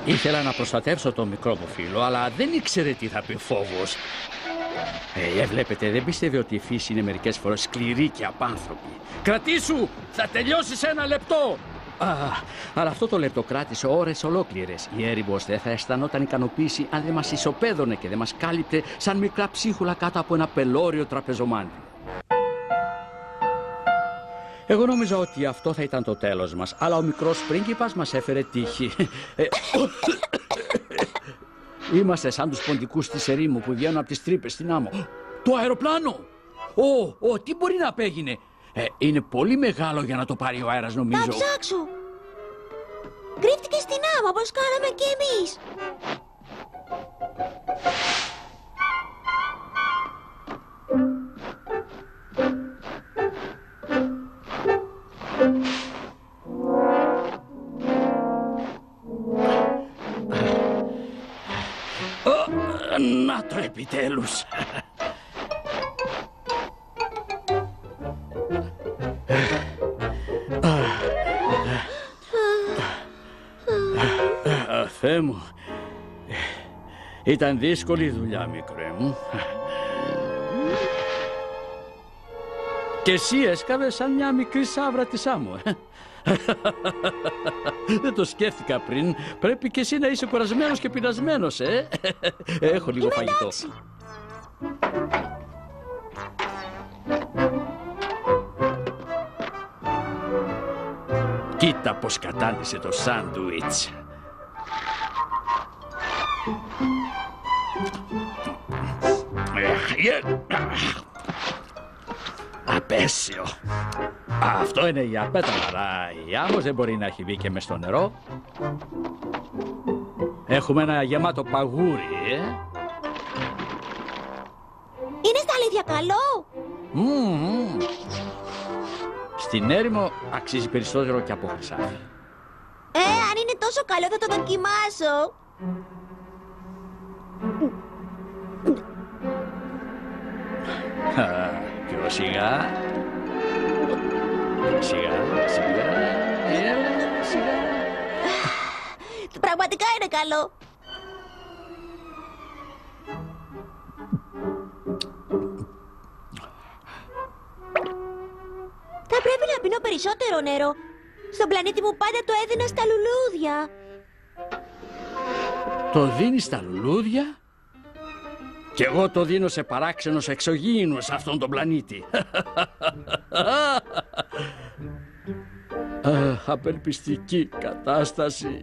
Ήθελα να προστατεύσω τον μικρό μου φίλο, αλλά δεν ήξερε τι θα πει φόβος. Βλέπετε, δεν πίστευε ότι η φύση είναι μερικές φορές σκληρή και απάνθρωπη. Κρατήσου! Θα τελειώσει σε 1 λεπτό! Αλλά αυτό το λεπτό κράτησε ώρες ολόκληρες. Η έρημος δεν θα αισθανόταν ικανοποίηση αν δεν μας ισοπαίδωνε και δεν μας κάλυπτε σαν μικρά ψίχουλα κάτω από ένα πελώριο τραπεζομάντι. Εγώ νόμιζα ότι αυτό θα ήταν το τέλος μας, αλλά ο μικρός πρίγκιπας μας έφερε τύχη. Είμαστε σαν τους ποντικούς της ερήμου που βγαίνουν από τις τρύπες στην άμμο. Το αεροπλάνο! Τι μπορεί να απέγινε? Είναι πολύ μεγάλο για να το πάρει ο αέρας, νομίζω. Θα ψάξω. Κρύφτηκε στην άμμο όπως κάναμε και εμείς. Να το επιτέλους. Θεέ μου, ήταν δύσκολη δουλειά, μικρέ μου. Και εσύ έσκαβες σαν μια μικρή σαύρα της άμμου. Δεν το σκέφτηκα πριν. Πρέπει και εσύ να είσαι κουρασμένος και πεινασμένος, Έχω λίγο φαγητό. Κοίτα πως κατάντησε το σάντουιτς. Απέσιο. Αυτό είναι για πέταλαρα. Η άμμος δεν μπορεί να έχει μπει και μες στο νερό. Έχουμε ένα γεμάτο παγούρι, Είναι στα αλήθεια καλό? Στην έρημο αξίζει περισσότερο και από χρυσάφι. Αν είναι τόσο καλό θα το δοκιμάσω. Πιο σιγά. Σιγά, σιγά. Σιγά. Πραγματικά είναι καλό. Θα πρέπει να πίνω περισσότερο νερό. Στον πλανήτη μου πάντα το έδινα στα λουλούδια. Το δίνεις στα λουλούδια? Κι εγώ το δίνω σε παράξενους εξωγήινους σε αυτόν τον πλανήτη. Απελπιστική κατάσταση.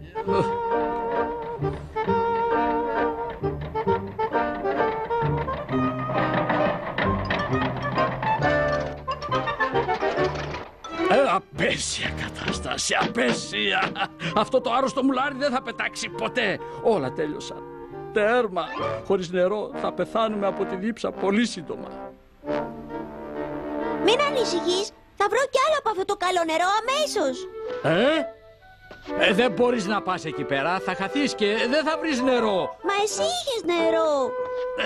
Απέσια κατάσταση, απέσια. Αυτό το άρρωστο μουλάρι δεν θα πετάξει ποτέ. Όλα τέλειωσαν. Τέρμα. Χωρίς νερό θα πεθάνουμε από τη δίψα πολύ σύντομα. Μην ανησυχείς. Θα βρω κι άλλο από αυτό το καλό νερό αμέσως. Δεν μπορείς να πας εκεί πέρα. Θα χαθείς και δεν θα βρεις νερό. Μα εσύ είχες νερό.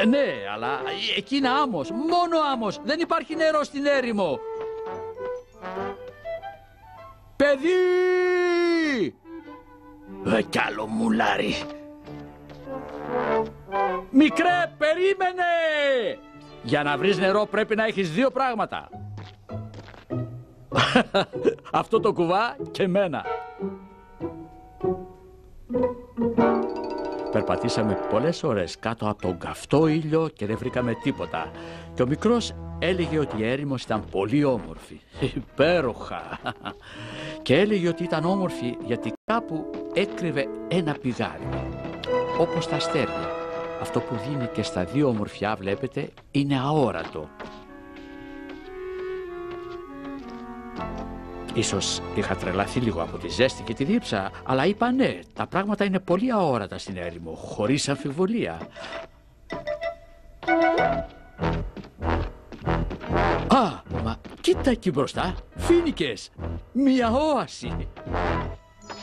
Ναι, αλλά εκεί είναι άμμος. Μόνο άμμος. Δεν υπάρχει νερό στην έρημο. Παιδί! Κι άλλο μουλάρι. Μικρέ, περίμενε! Για να βρεις νερό πρέπει να έχεις δύο πράγματα. Αυτό το κουβά και εμένα. Περπατήσαμε πολλές ώρες κάτω από τον καυτό ήλιο και δεν βρήκαμε τίποτα. Και ο μικρός έλεγε ότι η έρημος ήταν πολύ όμορφη. Υπέροχα. Και έλεγε ότι ήταν όμορφη γιατί κάπου έκρυβε ένα πηγάδι. Όπως τα αστέρια. Αυτό που δίνει και στα δύο ομορφιά, βλέπετε, είναι αόρατο. Ίσως είχα τρελαθεί λίγο από τη ζέστη και τη δίψα, αλλά είπα ναι, τα πράγματα είναι πολύ αόρατα στην έρημο, χωρίς αμφιβολία. Μα κοίτα εκεί μπροστά, φοίνικες, μια όαση.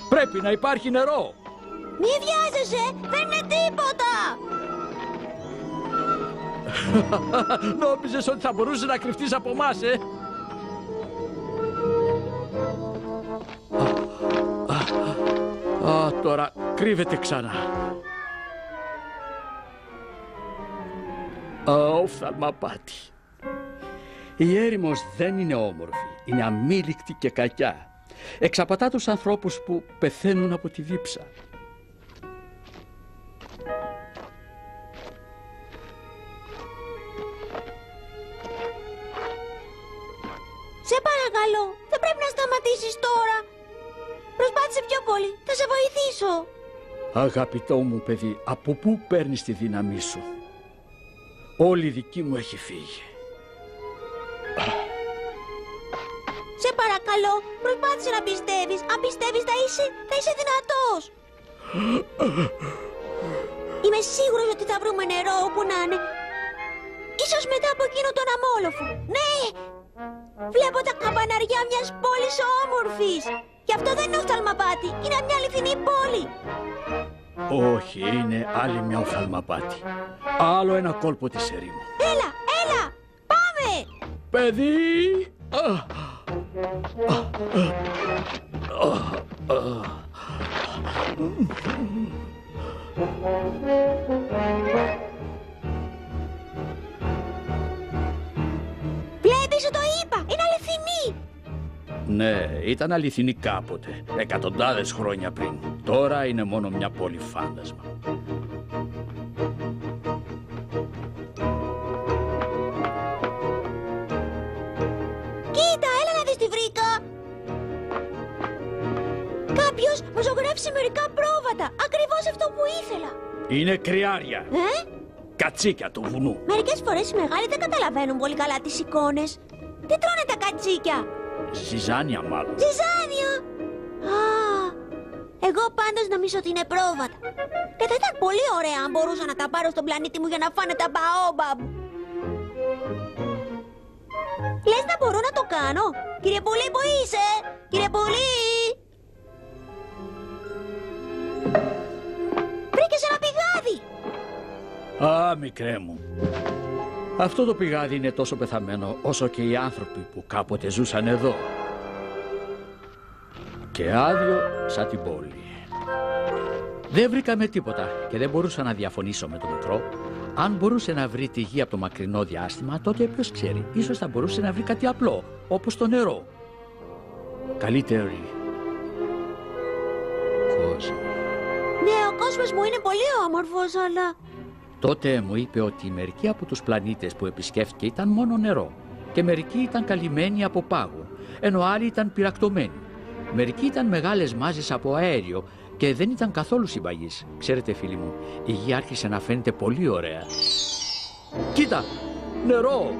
Πρέπει να υπάρχει νερό. Μη βιάζεσαι, δεν είναι τίποτα. Νόμιζες ότι θα μπορούσε να κρυφτείς από εμάς, Τώρα κρύβεται ξανά. Οφθαλμαπάτη. Η έρημος δεν είναι όμορφη. Είναι αμήλικτη και κακιά. Εξαπατά τους ανθρώπους που πεθαίνουν από τη δίψα. Σε παρακαλώ, δεν πρέπει να σταματήσεις τώρα. Προσπάθησε πιο πολύ, θα σε βοηθήσω. Αγαπητό μου παιδί, από πού παίρνεις τη δύναμή σου? Όλη η δική μου έχει φύγει. Σε παρακαλώ, προσπάθησε να πιστεύεις. Αν πιστεύεις θα είσαι δυνατός. Είμαι σίγουρος ότι θα βρούμε νερό όπου να είναι. Ίσως μετά από εκείνο τον αμόλοφο. Ναι! Βλέπω τα καμπαναριά μιας πόλης όμορφης. Και αυτό δεν είναι οφθαλμαπάτη, είναι μια αληθινή πόλη. Όχι, είναι άλλη μια οφθαλμαπάτη. Άλλο ένα κόλπο της ερήμου. Έλα, πάμε! Παιδί! Βλέπεις, σου το είπα, είναι αληθινή. Ναι, ήταν αληθινή κάποτε, εκατοντάδες χρόνια πριν. Τώρα είναι μόνο μια πόλη φάντασμα. Κοίτα, έλα να δεις τι βρήκα. μαζέψει μερικά πρόβατα. Ακριβώς αυτό που ήθελα. Είναι κρυάρια. Κατσίκια του βουνού. Μερικές φορές οι μεγάλοι δεν καταλαβαίνουν πολύ καλά τις εικόνες. Τι τρώνε τα κατσίκια? Ζυζάνια μάλλον. Ζυζάνια! Α, εγώ πάντως νομίζω ότι είναι πρόβατα. Και θα ήταν πολύ ωραία αν μπορούσα να τα πάρω στον πλανήτη μου για να φάνε τα μπαόμπαμπ. Λες να μπορώ να το κάνω? Κύριε Πουλί, που είσαι? Κύριε Πουλί! Βρήκες ένα πηγάδι! Α, μικρέ μου. Αυτό το πηγάδι είναι τόσο πεθαμένο όσο και οι άνθρωποι που κάποτε ζούσαν εδώ. Και άδειο σαν την πόλη. Δεν βρήκαμε τίποτα και δεν μπορούσα να διαφωνήσω με το μικρό. Αν μπορούσε να βρει τη γη από το μακρινό διάστημα, τότε ποιος ξέρει, ίσως θα μπορούσε να βρει κάτι απλό, όπως το νερό. Καλύτερη κόσμο. Ναι, ο κόσμος μου είναι πολύ όμορφος, αλλά... Τότε μου είπε ότι μερικοί από τους πλανήτες που επισκέφθηκε ήταν μόνο νερό και μερικοί ήταν καλυμμένοι από πάγο, ενώ άλλοι ήταν πυρακτωμένοι. Μερικοί ήταν μεγάλες μάζες από αέριο και δεν ήταν καθόλου συμπαγής. Ξέρετε, φίλοι μου, η γη άρχισε να φαίνεται πολύ ωραία. Κοίτα, νερό!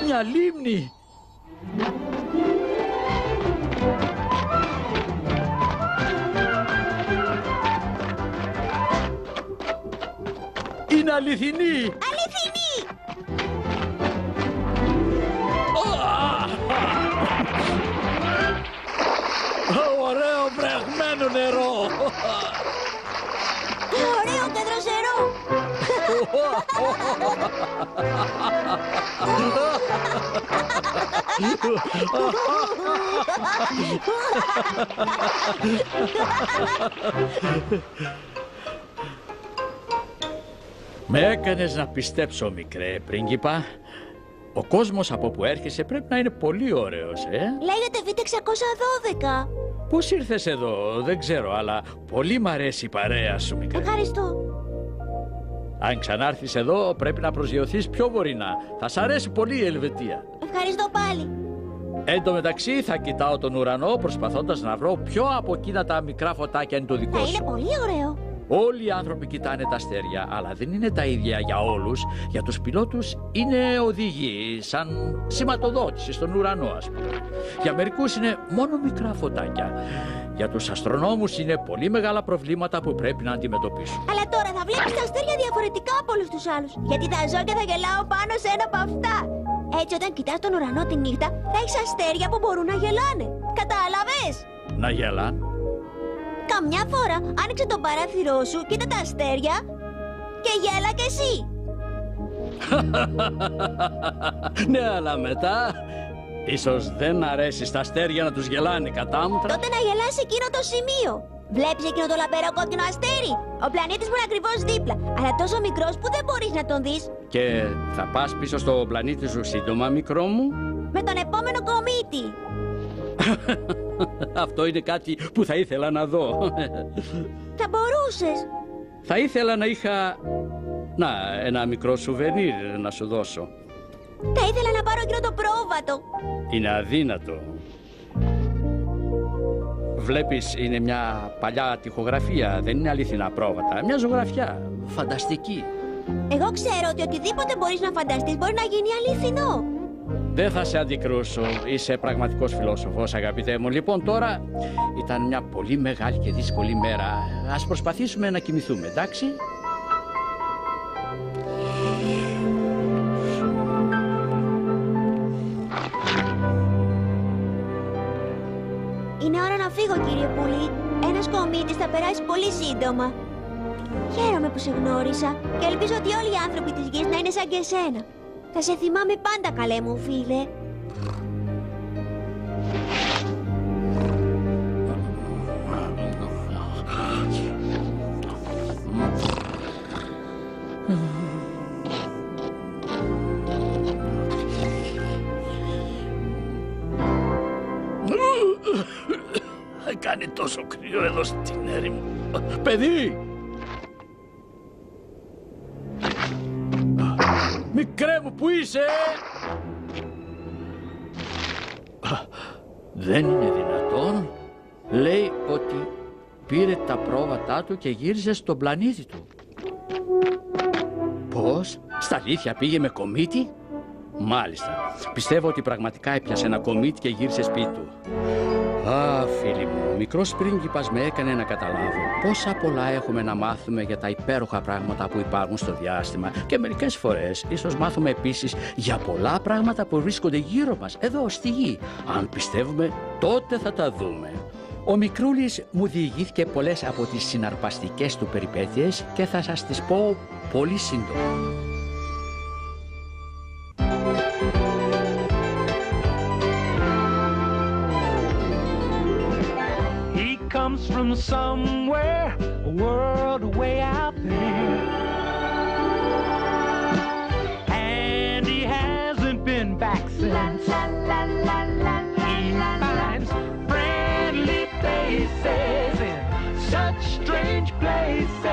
Μια λίμνη! Είναι αληθινή! Αληθινή! Ωραίο βρεγμένο νερό! Ωραίο και δροσερό! Με έκανες να πιστέψω, μικρέ πρίγκιπα. Ο κόσμος από που έρχεσαι πρέπει να είναι πολύ ωραίος, Λέγεται Β612. Πώς ήρθες εδώ, δεν ξέρω, αλλά πολύ μ' αρέσει η παρέα σου, μικρέ. Ευχαριστώ. Αν ξανάρθεις εδώ πρέπει να προσγειωθείς πιο βορεινά. Θα σ' αρέσει πολύ η Ελβετία. Ευχαριστώ πάλι. Εν τω μεταξύ θα κοιτάω τον ουρανό προσπαθώντας να βρω ποιο από εκείνα τα μικρά φωτάκια είναι το δικό Θα σου. είναι πολύ ωραίο. Όλοι οι άνθρωποι κοιτάνε τα αστέρια, αλλά δεν είναι τα ίδια για όλους. Για τους πιλότους είναι οδηγοί, σαν σηματοδότηση στον ουρανό, ας πούμε. Για μερικούς είναι μόνο μικρά φωτάκια. Για τους αστρονόμους είναι πολύ μεγάλα προβλήματα που πρέπει να αντιμετωπίσουν. Αλλά τώρα θα βλέπεις τα αστέρια διαφορετικά από όλους τους άλλους. Γιατί θα ζω και θα γελάω πάνω σε ένα από αυτά. Έτσι όταν κοιτάς τον ουρανό τη νύχτα θα έχεις αστέρια που μπορούν να γελάνε. Κατάλαβες? Να γελάν. Καμιά φορά άνοιξε το παράθυρό σου, κοίτα τα αστέρια και γέλα κι εσύ. Ναι, αλλά μετά ίσως δεν αρέσει στα αστέρια να τους γελάνε κατάμουτρα. Τότε να γελάς σε εκείνο το σημείο. Βλέπεις εκείνο το λαμπερό κόκκινο αστέρι? Ο πλανήτης μου είναι ακριβώς δίπλα, αλλά τόσο μικρός που δεν μπορείς να τον δεις. Και θα πας πίσω στο πλανήτη σου σύντομα, μικρό μου? Με τον επόμενο κομίτη. Αυτό είναι κάτι που θα ήθελα να δω. Θα μπορούσες. Θα ήθελα να είχα... ένα μικρό σουβενίρ να σου δώσω. Θα ήθελα να πάρω εκείνο το πρόβατο. Είναι αδύνατο. Βλέπεις, είναι μια παλιά τοιχογραφία, δεν είναι αληθινά πρόβατα. Μια ζωγραφιά, φανταστική. Εγώ ξέρω ότι οτιδήποτε μπορείς να φανταστείς μπορεί να γίνει αληθινό. Δεν θα σε αντικρούσω, είσαι πραγματικός φιλόσοφος, αγαπητέ μου. Λοιπόν, τώρα ήταν μια πολύ μεγάλη και δύσκολη μέρα. Ας προσπαθήσουμε να κοιμηθούμε, εντάξει? Είναι ώρα να φύγω, κύριε Πουλί. Ένας κομίτης θα περάσει πολύ σύντομα. Χαίρομαι που σε γνώρισα και ελπίζω ότι όλοι οι άνθρωποι της γης να είναι σαν και εσένα. Θα σε θυμάμαι πάντα, καλέ μου φίλε. Κάνει τόσο κρύο εδώ στην έρημο. Παιδί! Μικρέ μου, που είσαι? Δεν είναι δυνατόν. Λέει ότι πήρε τα πρόβατά του και γύρισε στον πλανήτη του. Πώς? Στα αλήθεια πήγε με κομίτη? Μάλιστα. Πιστεύω ότι πραγματικά έπιασε ένα κομίτη και γύρισε σπίτι του. Α, φίλοι μου, ο μικρός πρίγκιπας με έκανε να καταλάβω πόσα πολλά έχουμε να μάθουμε για τα υπέροχα πράγματα που υπάρχουν στο διάστημα και μερικές φορές ίσως μάθουμε επίσης για πολλά πράγματα που βρίσκονται γύρω μας, εδώ στη γη. Αν πιστεύουμε, τότε θα τα δούμε. Ο Μικρούλης μου διηγήθηκε πολλές από τις συναρπαστικές του περιπέτειες και θα σας τις πω πολύ σύντομα. Comes from somewhere, a world way out there, and he hasn't been back since. He finds friendly faces in such strange places.